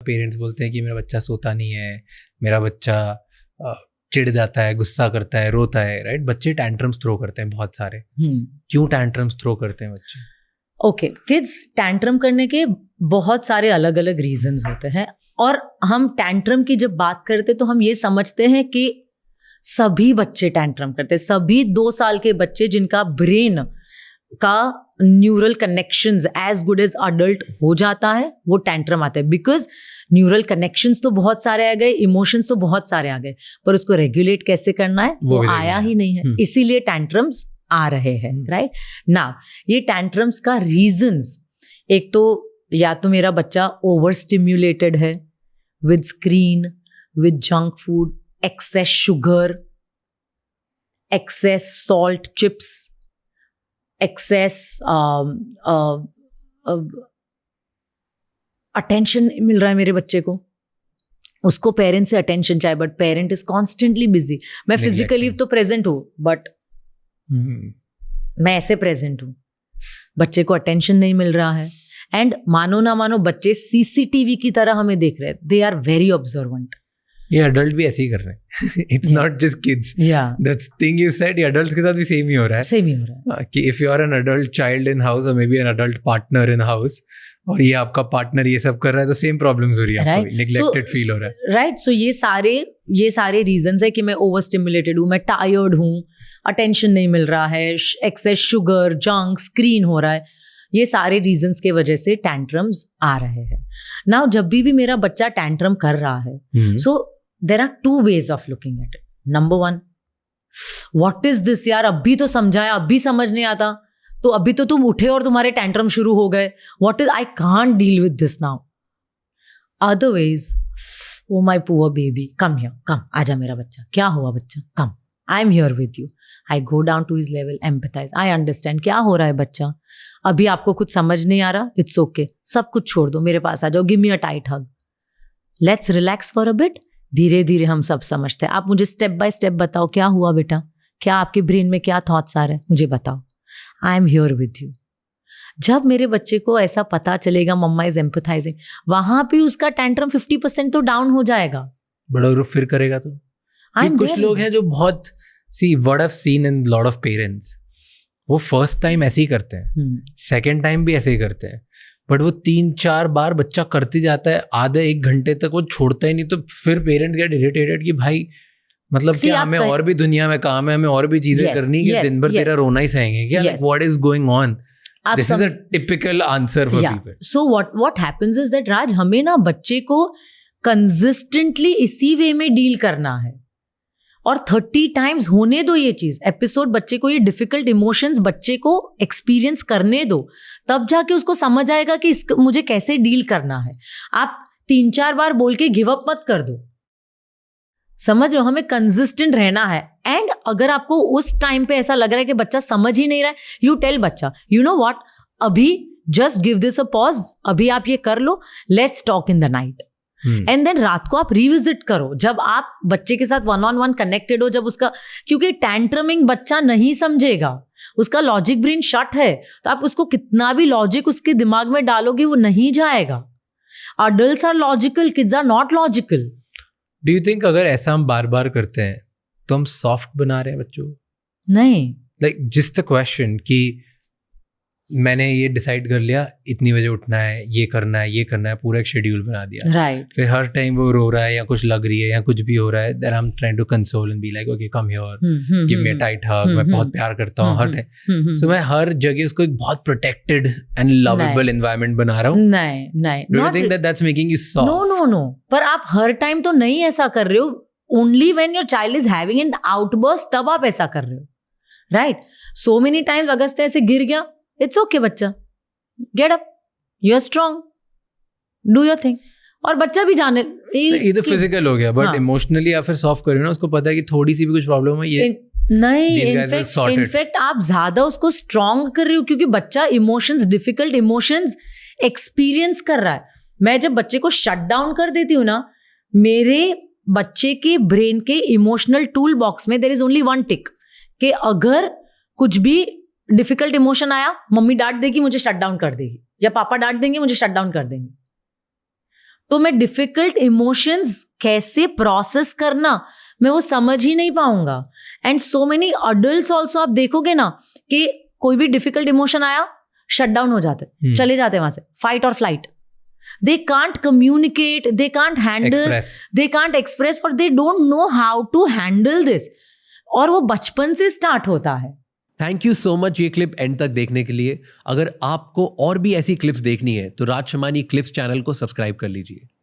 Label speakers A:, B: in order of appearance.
A: Parents बोलते हैं कि मेरा बच्चा सोता नहीं है, मेरा बच्चा चिढ़ जाता है, गुस्सा करता है, रोता है, राइट? बच्चे टैंट्रम्स थ्रो करते हैं बहुत सारे। क्यों टैंट्रम्स थ्रो करते हैं बच्चे?
B: ओके, किड्स टैंट्रम करने के बहुत सारे अलग अलग रीजंस होते हैं, और हम टैंट्रम की जब बात करते तो हम ये समझते हैं कि सभी बच्चे टैंट्रम करते हैं। सभी 2 साल के बच्चे जिनका ब्रेन का neural connections as good as adult हो जाता है, वो टैंट्रम आते हैं। बिकॉज न्यूरल कनेक्शंस तो बहुत सारे आ गए, इमोशंस तो बहुत सारे आ गए, पर उसको रेगुलेट कैसे करना है वो आया ही नहीं है, इसीलिए टैंट्रम्स आ रहे हैं, राइट? ना, ये टैंट्रम्स का रीजंस, एक तो या तो मेरा बच्चा ओवर स्टिम्युलेटेड है with screen, with junk food, excess sugar, excess salt, chips, excess attention मिल रहा है मेरे बच्चे को, उसको पेरेंट से अटेंशन चाहिए, but parent is constantly busy. मैं फिजिकली तो प्रेजेंट हूँ, बट मैं ऐसे प्रेजेंट हूँ, बच्चे को अटेंशन नहीं मिल रहा है। एंड मानो ना मानो बच्चे सीसीटीवी की तरह हमें देख रहे हैं, दे आर वेरी ऑब्जर्वेंट।
A: ये अडल्ट भी ऐसे ही कर रहे हैं। It's not just kids, that's thing you said, ये अडल्ट्स के साथ भी सेम ही हो रहा है।
B: सेम ही हो रहा है
A: कि if you are an adult child in house और maybe an adult partner in house, और ये आपका पार्टनर ये सब कर रहा है, तो सेम प्रॉब्लम्स हो रही है, आपको नेग्लेक्टेड फील हो रहा है,
B: राइट? सो ये सारे रीजंस है कि मैं ओवर स्टिमुलेटेड हूँ, मैं टायर्ड हूँ, अटेंशन नहीं मिल रहा है, एक्सेस शुगर, जंक, स्क्रीन हो रहा है। ये सारे रीजंस के वजह से टैंट्रम्स आ रहे हैं। नाउ जब भी मेरा बच्चा टैंट्रम कर रहा है, so there are 2 ways of looking at it. Number 1, what is this यार, अभी तो समझाया, अभी समझ नहीं आता, तो अभी तो तुम उठे और तुम्हारे टैंट्रम शुरू हो गए। What is, I can't deal with this now. Otherwise, oh my poor baby, come here, come, आजा मेरा बच्चा, क्या हुआ बच्चा, come, I'm here with you. I go down to his level, empathize, I understand, क्या हो रहा है बच्चा, अभी आपको कुछ समझ नहीं आ रहा, it's okay, सब कुछ छोड़ दो, मेरे पास आ जाओ, give me a tight hug, let's relax for a bit. धीरे धीरे हम सब समझते हैं। आप मुझे स्टेप बाय स्टेप बताओ, क्या हुआ बेटा, क्या आपके ब्रेन में क्या थॉट्स आ रहे हैं, मुझे बताओ, I am here with you. जब मेरे बच्चे को ऐसा पता चलेगा मम्मा इज एम्पथाइजिंग, वहां पे उसका टैंट्रम 50% तो डाउन हो जाएगा।
A: बड़ा ग्रुप फिर करेगा तो कुछ लोग हैं जो बहुत, see what I have seen in lot of parents, वो फर्स्ट टाइम ऐसे ही करते हैं, सेकेंड टाइम भी ऐसे ही करते हैं, बट वो 3-4 बार बच्चा करते जाता है, आधे 1 घंटे तक वो छोड़ता ही नहीं, तो फिर पेरेंट गेट इरिटेटेड कि भाई मतलब क्या हमें और भी दुनिया में काम है, हमें और भी चीजें करनी है, दिन भर तेरा रोना ही सहेंगे क्या? What is going on? This is a typical answer for people.
B: So what happens is that Raj, हमें ना बच्चे को कंसिस्टेंटली इसी वे में डील करना है, और 30 टाइम्स होने दो ये चीज, एपिसोड बच्चे को, ये डिफिकल्ट इमोशंस बच्चे को एक्सपीरियंस करने दो, तब जाके उसको समझ आएगा कि मुझे कैसे डील करना है। आप 3-4 बार बोल के गिव अप मत कर दो, समझ रहे हो? हमें कंसिस्टेंट रहना है। एंड अगर आपको उस टाइम पे ऐसा लग रहा है कि बच्चा समझ ही नहीं रहा है, यू टेल बच्चा, यू नो व्हाट, अभी just give this a pause, अभी आप ये कर लो, let's talk in the night. And then रात को आप रिविजिट करो, जब आप बच्चे के साथ 1-on-1 कनेक्टेड हो, जब उसका, क्योंकि टैंट्रमिंग बच्चा नहीं समझेगा, उसका लॉजिक ब्रेन शट है, तो आप उसको कितना भी लॉजिक उसके दिमाग में डालोगे वो नहीं जाएगा। Adults are logical, kids are not logical.
A: Do you think अगर ऐसा हम बार बार करते हैं तो हम सॉफ्ट बना रहे हैं बच्चों को?
B: नहीं,
A: लाइक जस्ट द क्वेश्चन कि मैंने ये डिसाइड कर लिया इतनी बजे उठना है, ये करना है, पूरा एक शेड्यूल बना दिया,
B: राइट?
A: फिर हर टाइम वो रो रहा है या कुछ लग रही है या कुछ भी हो रहा है, then I am trying to console and be like okay come here, give me a tight hug, मैं बहुत प्यार करता हूँ हर टाइम, सो मैं हर जगह उसको एक बहुत प्रोटेक्टेड एंड लवेबल एनवायरनमेंट बना रहा हूँ।
B: नहीं,
A: do you think that that's making you soft?
B: No, पर आप हर टाइम तो नहीं ऐसा कर रहे हो, only when your child is having an outburst तब आप ऐसा कर रहे हो, राइट? सो मेनी टाइम्स अगस्त ऐसे गिर गया, इट्स ओके बच्चा, get up, you are strong, do your thing, और बच्चा भी जाने,
A: ये तो फिजिकल हो गया, बट इमोशनली या फिर सॉफ्ट करो ना, उसको पता है कि थोड़ी सी भी कुछ प्रॉब्लम है, ये
B: नहीं, इनफैक्ट आप ज्यादा उसको स्ट्रांग कर रही हो, क्योंकि बच्चा इमोशंस, डिफिकल्ट इमोशंस एक्सपीरियंस कर रहा है। मैं जब बच्चे को शट डाउन कर देती हूँ ना, मेरे बच्चे के ब्रेन के इमोशनल टूल बॉक्स में देयर इज ओनली 1 टिक, कि अगर कुछ भी डिफिकल्ट इमोशन आया, मम्मी डांट देगी, मुझे शट डाउन कर देगी, या पापा डांट देंगे, मुझे शट डाउन कर देंगे। तो मैं डिफिकल्ट इमोशंस कैसे प्रोसेस करना, मैं वो समझ ही नहीं पाऊंगा. And so many adults also, आप देखोगे ना कि कोई भी डिफिकल्ट इमोशन आया, शट डाउन हो जाते, चले जाते वहां से, फाइट और flight. They can't communicate, they can't handle, they can't express, और they don't know how to handle this. और वो बचपन से स्टार्ट होता है.
C: थैंक यू सो मच ये क्लिप एंड तक देखने के लिए. अगर आपको और भी ऐसी क्लिप्स देखनी है तो राज शमानी क्लिप्स चैनल को सब्सक्राइब कर लीजिए.